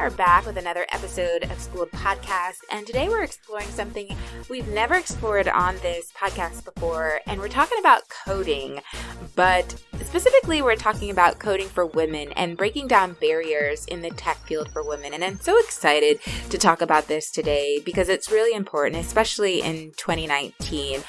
are back with another episode of Schooled Podcast, and today we're exploring something we've never explored on this podcast before, and we're talking about coding, but specifically we're talking about coding for women and breaking down barriers in the tech field for women. And I'm so excited to talk about this today because it's really important, especially in 2019,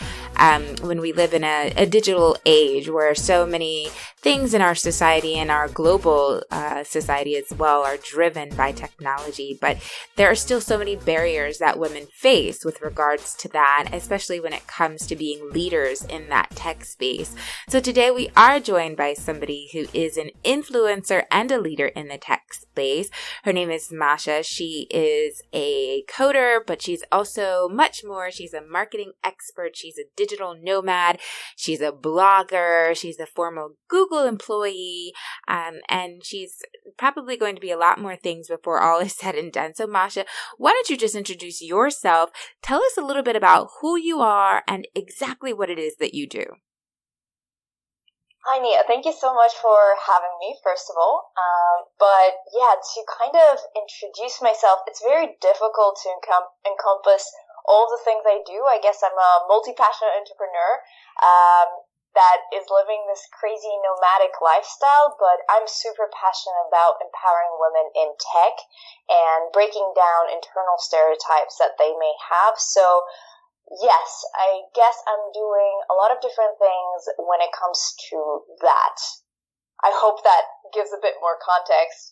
when we live in a digital age where so many things in our society and our global society as well are driven by technology, but there are still so many barriers that women face with regards to that, especially when it comes to being leaders in that tech space. So today we are joined by somebody who is an influencer and a leader in the tech space. Her name is Masha. She is a coder, but she's also much more. She's a marketing expert. She's a digital nomad. She's a blogger. She's a former Google employee, and she's probably going to be a lot more things before all is said and done. So Masha, why don't you just introduce yourself? Tell us a little bit about who you are and exactly what it is that you do. Hi, Nia. Thank you so much for having me, first of all. But yeah, to kind of introduce myself, it's very difficult to encompass all the things I do. I guess I'm a multi-passionate entrepreneur that is living this crazy nomadic lifestyle, but I'm super passionate about empowering women in tech and breaking down internal stereotypes that they may have. So yes, I guess I'm doing a lot of different things when it comes to that. I hope that gives a bit more context.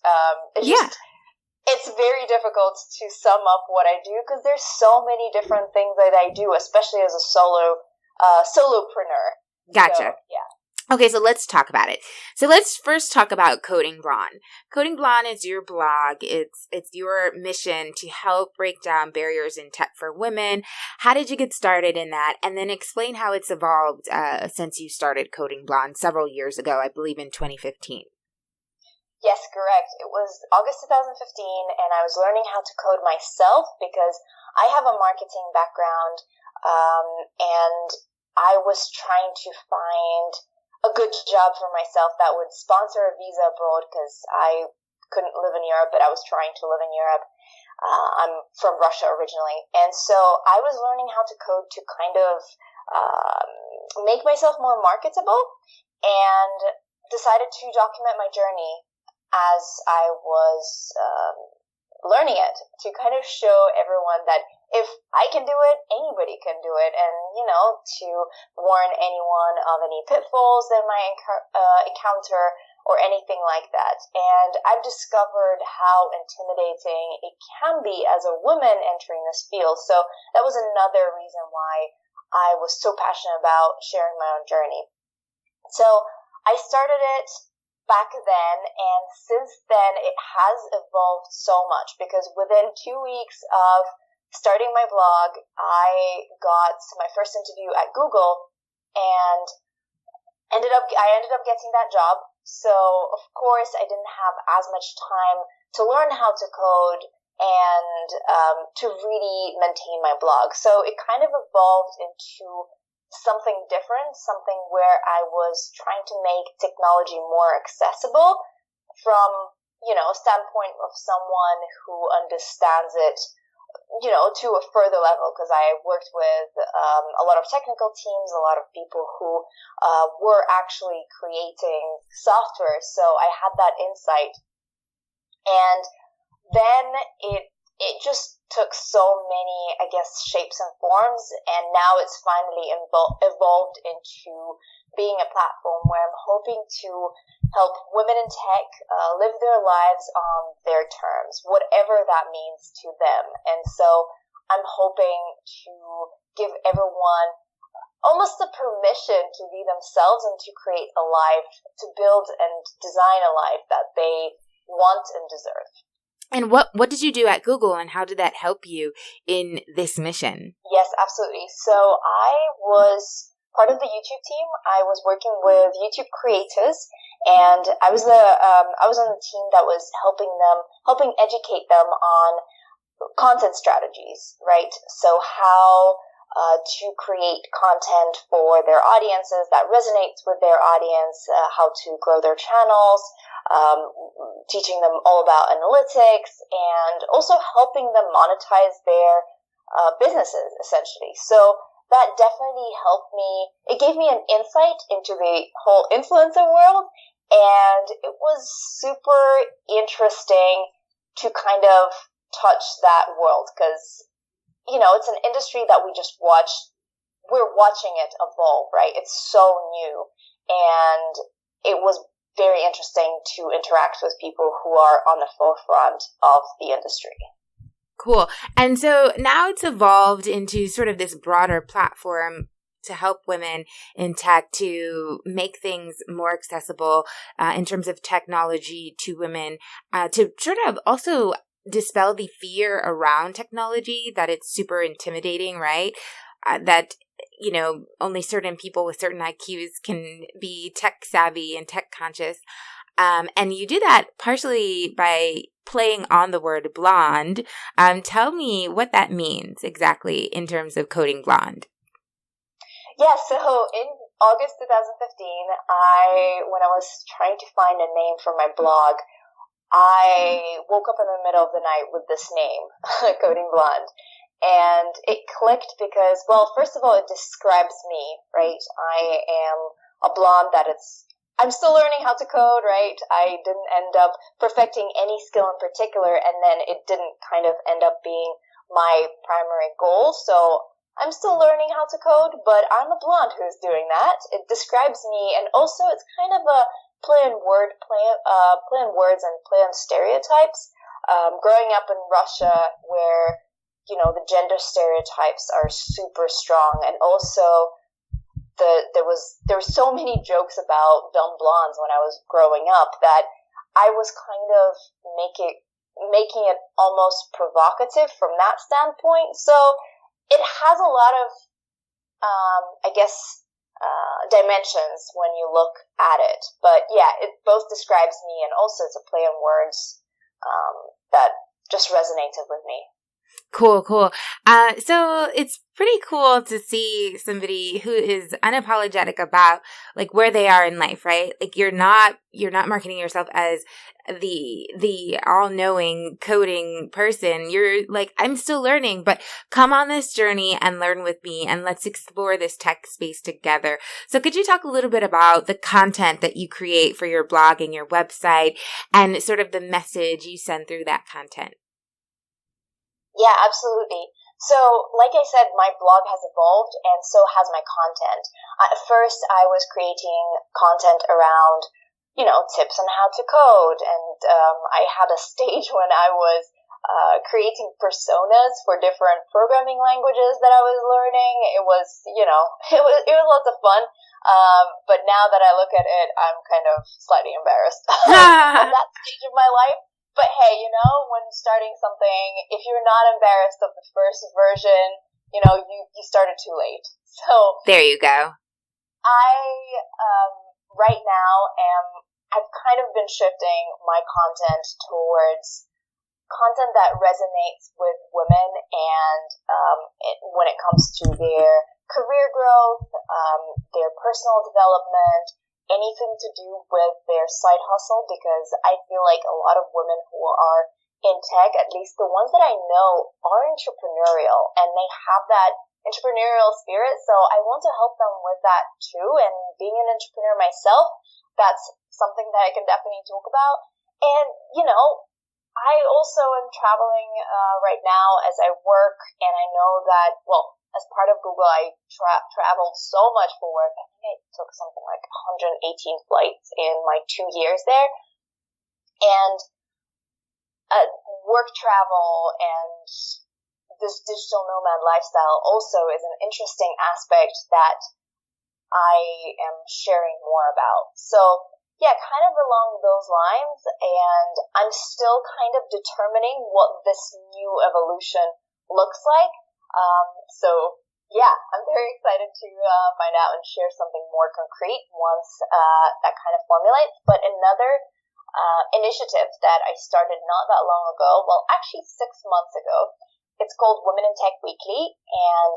It's very difficult to sum up what I do because there's so many different things that I do, especially as a solopreneur. Gotcha. So, yeah. Okay, so let's talk about it. So let's first talk about Coding Blonde. Coding Blonde is your blog. It's your mission to help break down barriers in tech for women. How did you get started in that? And then explain how it's evolved since you started Coding Blonde several years ago, I believe in 2015. Yes, correct. It was August 2015, and I was learning how to code myself because I have a marketing background, and I was trying to find a good job for myself that would sponsor a visa abroad because I couldn't live in Europe, but I was trying to live in Europe. I'm from Russia originally. And so I was learning how to code to kind of make myself more marketable and decided to document my journey as I was learning it to kind of show everyone that if I can do it, anybody can do it, and, to warn anyone of any pitfalls they might encounter or anything like that. And I've discovered how intimidating it can be as a woman entering this field. So that was another reason why I was so passionate about sharing my own journey. So I started it back then, and since then it has evolved so much because within 2 weeks of starting my blog, I got my first interview at Google and I ended up getting that job. So of course I didn't have as much time to learn how to code and to really maintain my blog. So it kind of evolved into something different, something where I was trying to make technology more accessible from, a standpoint of someone who understands it, to a further level, because I worked with a lot of technical teams, a lot of people who were actually creating software. So I had that insight. And then it just took so many, I guess, shapes and forms, and now it's finally evolved into being a platform where I'm hoping to help women in tech live their lives on their terms, whatever that means to them. And so I'm hoping to give everyone almost the permission to be themselves and to create a life, to build and design a life that they want and deserve. And what did you do at Google, and how did that help you in this mission? Yes, absolutely. So I was part of the YouTube team. I was working with YouTube creators, and I was on the team that was helping educate them on content strategies, right? So how to create content for their audiences that resonates with their audience, how to grow their channels, teaching them all about analytics and also helping them monetize their businesses, essentially. So that definitely helped me. It gave me an insight into the whole influencer world, and it was super interesting to kind of touch that world because, it's an industry that we just watch. We're watching it evolve, right? It's so new, and it was very interesting to interact with people who are on the forefront of the industry. Cool. And so now it's evolved into sort of this broader platform to help women in tech to make things more accessible in terms of technology to women, to sort of also dispel the fear around technology, that it's super intimidating, right? That only certain people with certain IQs can be tech savvy and tech conscious. And you do that partially by playing on the word blonde. Tell me what that means exactly in terms of coding blonde. Yeah, so in August 2015, when I was trying to find a name for my blog, I woke up in the middle of the night with this name, Coding Blonde. And it clicked because, well, first of all, it describes me, right? I am a blonde I'm still learning how to code, right? I didn't end up perfecting any skill in particular, and then it didn't kind of end up being my primary goal. So I'm still learning how to code, but I'm a blonde who's doing that. It describes me, and also it's kind of a play on words and play on stereotypes. Growing up in Russia, where the gender stereotypes are super strong, and also there were so many jokes about dumb blondes when I was growing up that I was kind of making it almost provocative from that standpoint. So it has a lot of, dimensions when you look at it. But yeah, it both describes me and also it's a play on words that just resonated with me. Cool. So it's pretty cool to see somebody who is unapologetic about like where they are in life, right? Like you're not marketing yourself as the all-knowing coding person. You're like, I'm still learning, but come on this journey and learn with me and let's explore this tech space together. So could you talk a little bit about the content that you create for your blog and your website and sort of the message you send through that content? Yeah, absolutely. So, like I said, my blog has evolved and so has my content. At first, I was creating content around, tips on how to code. And I had a stage when I was creating personas for different programming languages that I was learning. It was, it was lots of fun. But now that I look at it, I'm kind of slightly embarrassed of that stage of my life. But hey, when starting something, if you're not embarrassed of the first version, you started too late. So there you go. I right now I've kind of been shifting my content towards content that resonates with women and when it comes to their career growth, their personal development, anything to do with their side hustle, because I feel like a lot of women who are in tech, at least the ones that I know, are entrepreneurial and they have that entrepreneurial spirit. So I want to help them with that too. And being an entrepreneur myself, that's something that I can definitely talk about. And, I also am traveling right now as I work, and I know that, well, as part of Google, I traveled so much for work. I think I took something like 118 flights in my 2 years there. And work travel and this digital nomad lifestyle also is an interesting aspect that I am sharing more about. So yeah, kind of along those lines, and I'm still kind of determining what this new evolution looks like. So yeah, I'm very excited to find out and share something more concrete once that kind of formulates. But another initiative that I started not that long ago, well, actually 6 months ago, it's called Women in Tech Weekly, and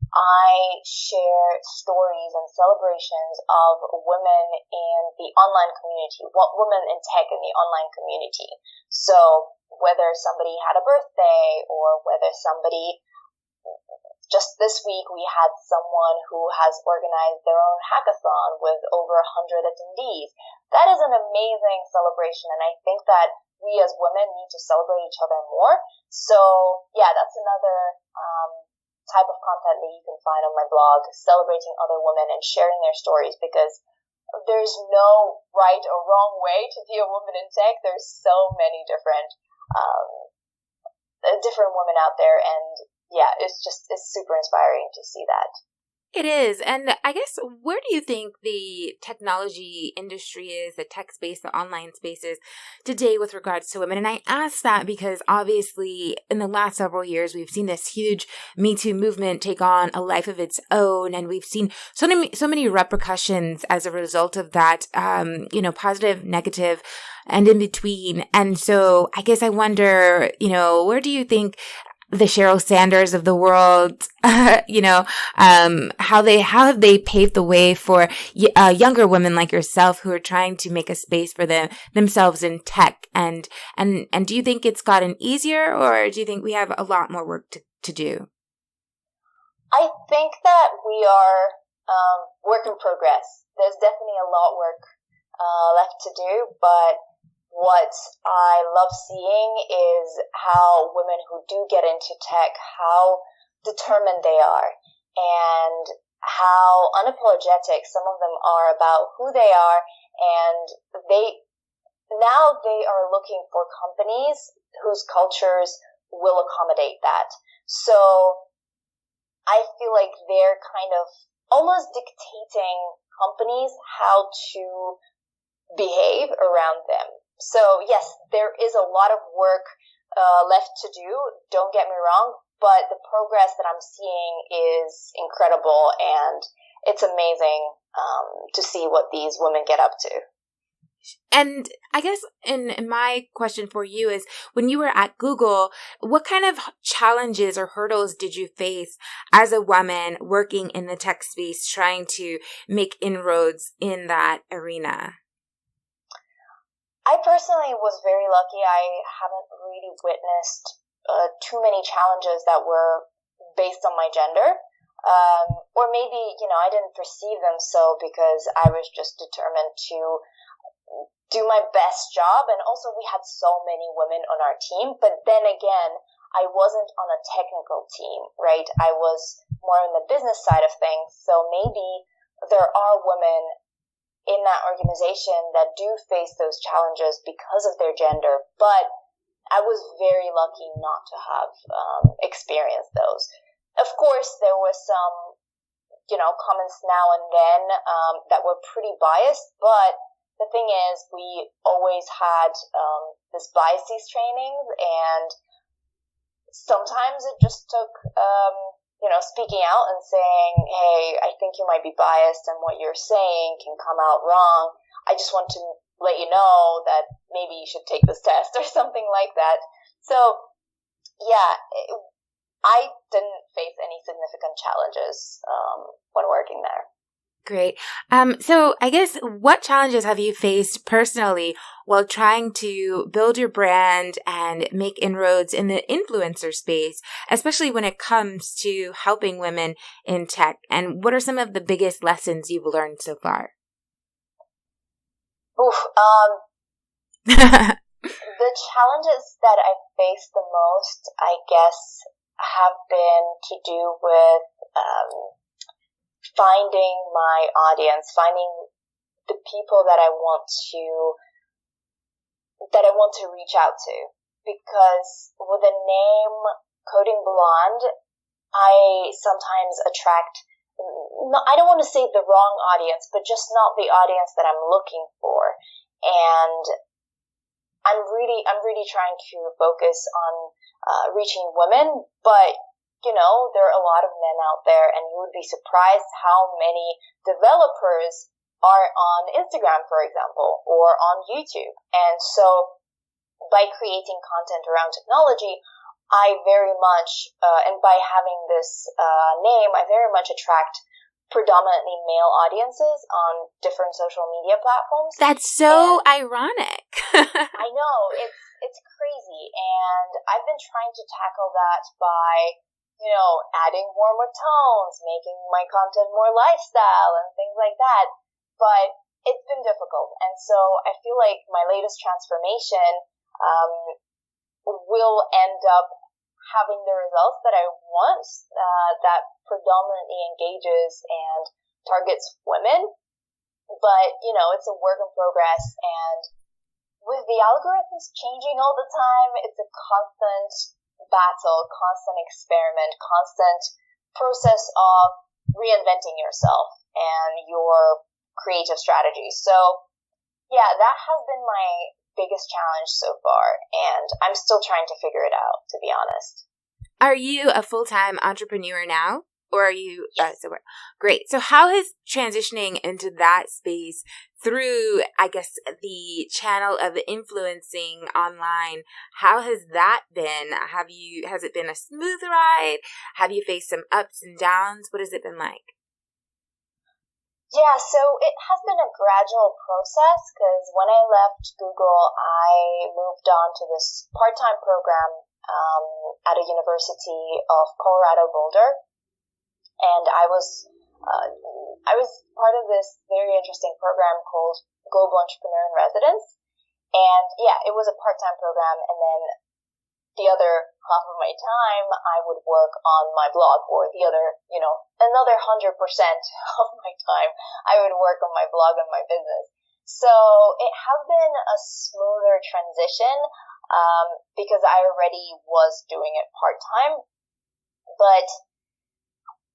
I share stories and celebrations of women in the online community, what women in tech in the online community. So whether somebody had a birthday or whether somebody, just this week we had someone who has organized their own hackathon with over 100 attendees. That is an amazing celebration, and I think that we as women need to celebrate each other more. So yeah, that's another type of content that you can find on my blog, celebrating other women and sharing their stories, because there's no right or wrong way to be a woman in tech. There's so many different women out there, and yeah, it's super inspiring to see that. It is. And I guess, where do you think the technology industry is, the tech space, the online space is today with regards to women? And I ask that because obviously in the last several years, we've seen this huge Me Too movement take on a life of its own. And we've seen so many repercussions as a result of that, positive, negative, and in between. And so I guess I wonder, where do you think the Sheryl Sanders of the world, how have they paved the way for younger women like yourself who are trying to make a space for themselves in tech? And do you think it's gotten easier, or do you think we have a lot more work to do? I think that we are work in progress. There's definitely a lot of work left to do, but what I love seeing is how women who do get into tech, how determined they are, and how unapologetic some of them are about who they are, and they are looking for companies whose cultures will accommodate that. So I feel like they're kind of almost dictating companies how to behave around them. So yes, there is a lot of work left to do, don't get me wrong, but the progress that I'm seeing is incredible, and it's amazing to see what these women get up to. And I guess in my question for you is, when you were at Google, what kind of challenges or hurdles did you face as a woman working in the tech space, trying to make inroads in that arena? I personally was very lucky. I haven't really witnessed too many challenges that were based on my gender. Or maybe, I didn't perceive them so because I was just determined to do my best job. And also we had so many women on our team. But then again, I wasn't on a technical team, right? I was more on the business side of things. So maybe there are women in that organization that do face those challenges because of their gender, but I was very lucky not to have experienced those. Of course, there were some, comments now and then that were pretty biased, but the thing is, we always had this biases trainings, and sometimes it just took speaking out and saying, hey, I think you might be biased and what you're saying can come out wrong. I just want to let you know that maybe you should take this test or something like that. So, yeah, I didn't face any significant challenges when working there. Great. So I guess, what challenges have you faced personally while trying to build your brand and make inroads in the influencer space, especially when it comes to helping women in tech? And what are some of the biggest lessons you've learned so far? The challenges that I've faced the most, I guess, have been to do with finding my audience, finding the people that I want to reach out to. Because with the name Coding Blonde, I sometimes attract, I don't want to say the wrong audience, but just not the audience that I'm looking for. And I'm really trying to focus on reaching women, but there are a lot of men out there, and you would be surprised how many developers are on Instagram, for example, or on YouTube. And so by creating content around technology, I very much, and by having this name, I very much attract predominantly male audiences on different social media platforms. That's so ironic. I know, it's crazy, and I've been trying to tackle that by, adding warmer tones, making my content more lifestyle and things like that, but it's been difficult, and so I feel like my latest transformation will end up having the results that I want, that predominantly engages and targets women. But, it's a work in progress. And with the algorithms changing all the time, it's a constant battle, constant experiment, constant process of reinventing yourself and your creative strategies. So, yeah, that has been my biggest challenge so far, and I'm still trying to figure it out, to be honest. Are you a full-time entrepreneur now, or are you great? So how has transitioning into that space through, I guess, the channel of influencing online, how has that been? Has it been a smooth ride? Have you faced some ups and downs? What has it been like? Yeah, so it has been a gradual process, because when I left Google, I moved on to this part-time program at a university of Colorado Boulder, and I was part of this very interesting program called Global Entrepreneur in Residence, and yeah, it was a part-time program, and then the other half of my time, I would work on my blog, or the other, another 100% of my time, I would work on my blog and my business. So it has been a smoother transition, because I already was doing it part-time, but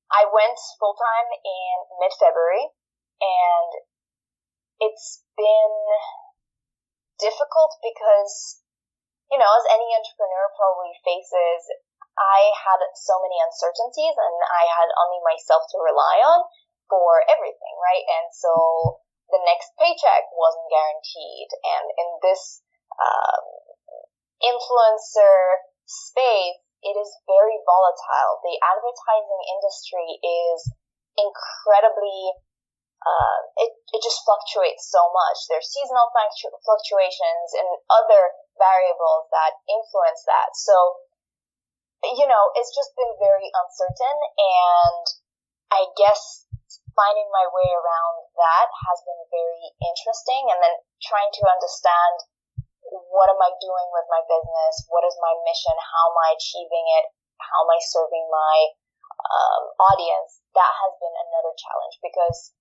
I went full-time in mid-February, and it's been difficult because, as any entrepreneur probably faces, I had so many uncertainties, and I had only myself to rely on for everything, right? And so the next paycheck wasn't guaranteed. And in this influencer space, it is very volatile. The advertising industry is incredibly, it just fluctuates so much. There's seasonal fluctuations and other variables that influence that. So, it's just been very uncertain, and I guess finding my way around that has been very interesting, and then trying to understand, what am I doing with my business? What is my mission? How am I achieving it? How am I serving my audience? That has been another challenge, because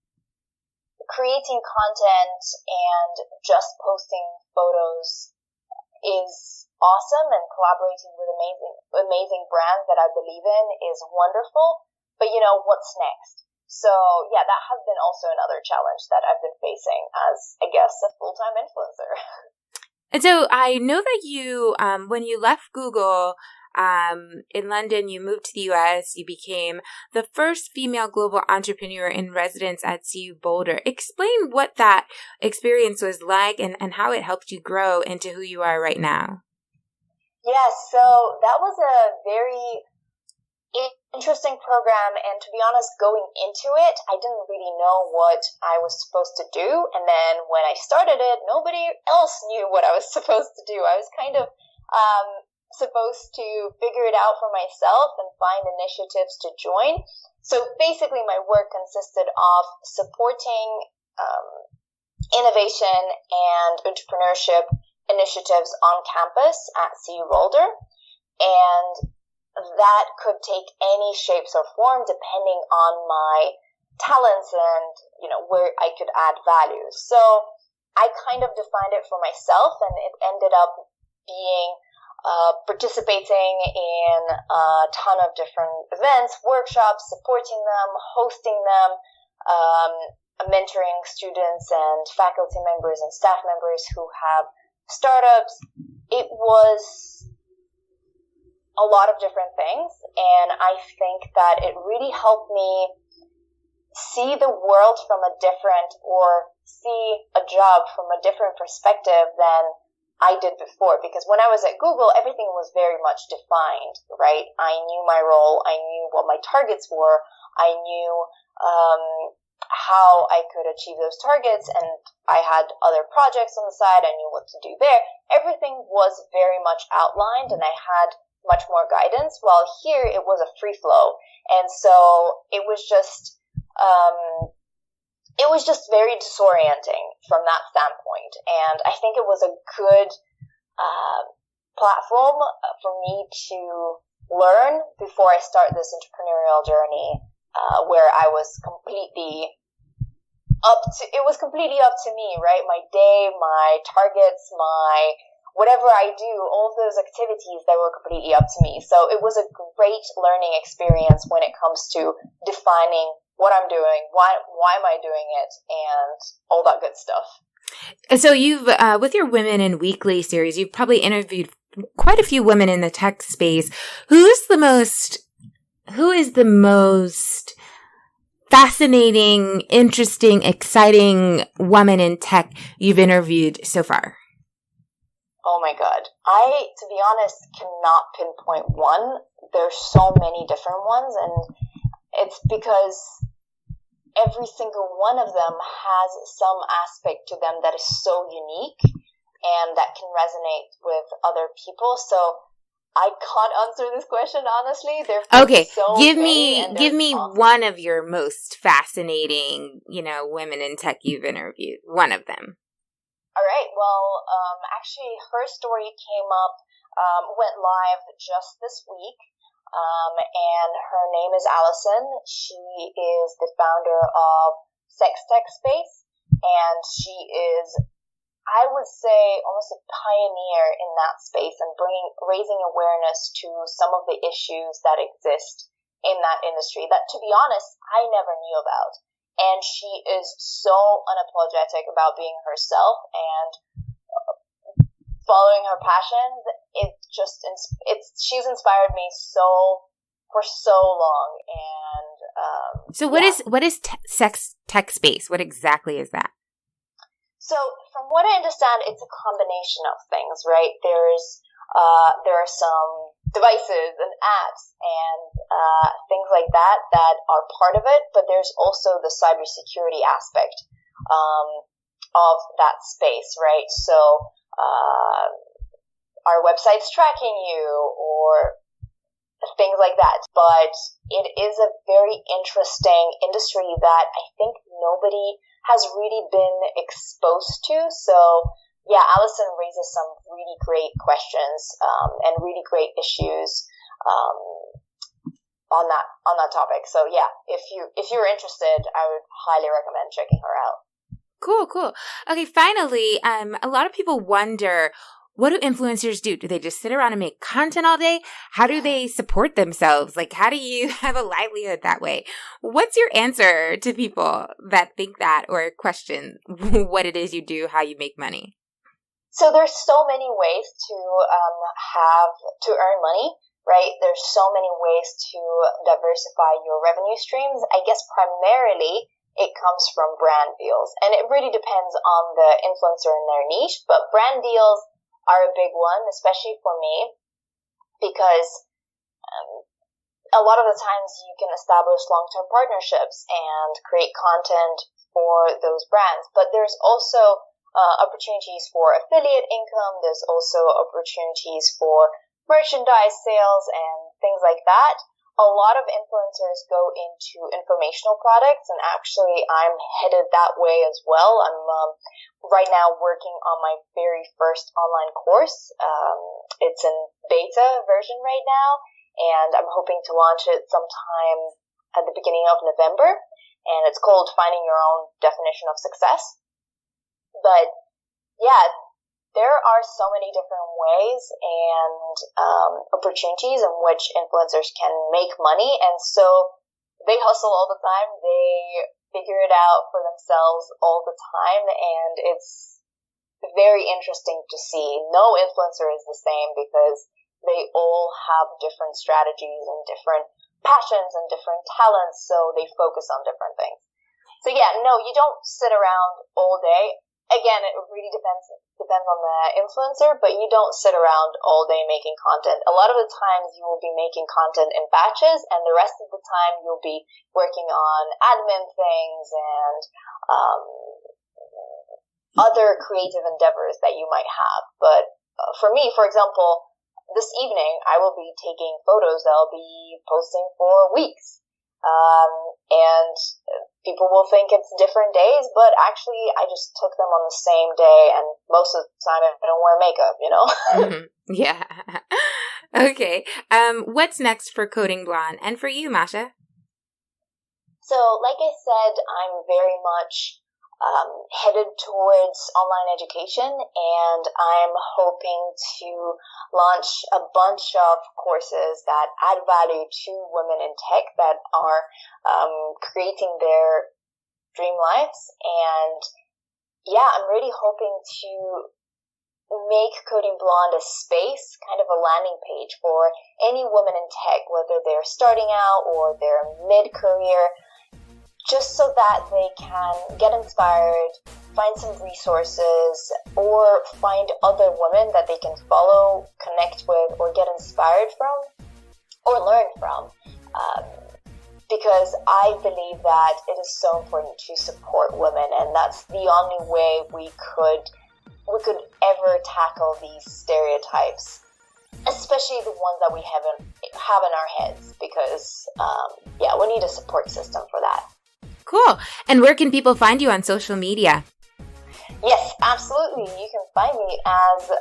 creating content and just posting photos is awesome, and collaborating with amazing brands that I believe in is wonderful. But what's next? So yeah, that has been also another challenge that I've been facing as, I guess, a full-time influencer. And so I know that you, when you left Google in London, you moved to the U.S., you became the first female global entrepreneur in residence at CU Boulder. Explain what that experience was like and how it helped you grow into who you are right now. Yes, so that was a very interesting program, and to be honest, going into it, I didn't really know what I was supposed to do, and then when I started it, nobody else knew what I was supposed to do. I was kind of supposed to figure it out for myself and find initiatives to join. So basically, my work consisted of supporting innovation and entrepreneurship initiatives on campus at CU Boulder, and that could take any shapes or form depending on my talents and, where I could add value. So I kind of defined it for myself, and it ended up being participating in a ton of different events, workshops, supporting them, hosting them, mentoring students and faculty members and staff members who have startups. It was a lot of different things, and I think that it really helped me see the world from a different, or see a job from a different perspective than I did before, because when I was at Google, everything was very much defined, right? I knew my role. I knew what my targets were. I knew how I could achieve those targets, and I had other projects on the side. I knew what to do there. Everything was very much outlined, and I had much more guidance, while here it was a free flow. And so it was just very disorienting from that standpoint. And I think it was a good platform for me to learn before I start this entrepreneurial journey, where I was completely completely up to me, right? My day, my targets, whatever I do, all of those activities that were completely up to me. So it was a great learning experience when it comes to defining what I'm doing, why am I doing it, and all that good stuff. So you've, with your Women in Weekly series, you've probably interviewed quite a few women in the tech space. Who is the most fascinating, interesting, exciting woman in tech you've interviewed so far? Oh my God. I, to be honest, cannot pinpoint one. There's so many different ones, and it's because every single one of them has some aspect to them that is so unique and that can resonate with other people. So I can't answer this question honestly. Okay, give me awesome. One of your most fascinating, women in tech you've interviewed. One of them. All right. Well, actually, her story went live just this week. And her name is Allison. She is the founder of Sex Tech Space, and she is, I would say, almost a pioneer in that space and raising awareness to some of the issues that exist in that industry that, to be honest, I never knew about. And she is so unapologetic about being herself and following her passions. She's inspired me for so long. And so what is Sex Tech Space? What exactly is that? So from what I understand, it's a combination of things, right? There are some devices and apps and things like that are part of it, but there's also the cybersecurity aspect of that space, right? So our website's tracking you or things like that. But it is a very interesting industry that I think nobody has really been exposed to. So yeah, Allison raises some really great questions and really great issues on that topic. So yeah, if you're interested, I would highly recommend checking her out. Cool. Okay, finally, a lot of people wonder, what do influencers do? Do they just sit around and make content all day? How do they support themselves? Like, how do you have a livelihood that way? What's your answer to people that think that or question what it is you do, how you make money? So there's so many ways to earn money, right? There's so many ways to diversify your revenue streams. I guess primarily it comes from brand deals, and it really depends on the influencer and their niche, but brand deals are a big one, especially for me, because a lot of the times you can establish long-term partnerships and create content for those brands. But there's also opportunities for affiliate income. There's also opportunities for merchandise sales and things like that. A lot of influencers go into informational products, and actually I'm headed that way as well. I'm right now working on my very first online course. It's in beta version right now, and I'm hoping to launch it sometime at the beginning of November, and it's called Finding Your Own Definition of Success. But yeah, there are so many different ways and opportunities in which influencers can make money, and so they hustle all the time. They figure it out for themselves all the time, and it's very interesting to see. No influencer is the same because they all have different strategies and different passions and different talents, so they focus on different things. So yeah, no, you don't sit around all day. again, it really depends on the influencer, but you don't sit around all day making content. A lot of the times you will be making content in batches, and the rest of the time you'll be working on admin things and other creative endeavors that you might have. But for me, for example, this evening I will be taking photos that I'll be posting for weeks. And people will think it's different days, but actually I just took them on the same day, and most of the time I don't wear makeup, you know? Mm-hmm. Yeah. Okay. What's next for Coding Blonde and for you, Masha? So, like I said, I'm very much headed towards online education, and I'm hoping to launch a bunch of courses that add value to women in tech that are creating their dream lives. And yeah, I'm really hoping to make Coding Blonde a space, kind of a landing page for any woman in tech, whether they're starting out or they're mid-career, just so that they can get inspired, find some resources, or find other women that they can follow, connect with, or get inspired from, or learn from. Because I believe that it is so important to support women, and that's the only way we could ever tackle these stereotypes, especially the ones that we have in our heads, because we need a support system for that. Cool. And where can people find you on social media? Yes, absolutely. You can find me as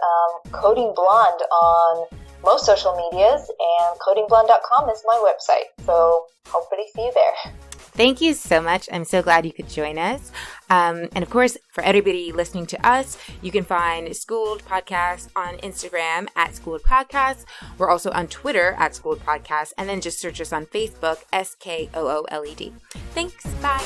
Coding Blonde on most social medias, and codingblonde.com is my website. So hopefully see you there. Thank you so much. I'm so glad you could join us. And of course, for everybody listening to us, you can find Schooled Podcast on Instagram at Schooled Podcast. We're also on Twitter at Schooled Podcast. And then just search us on Facebook, SKOOLED. Thanks. Bye.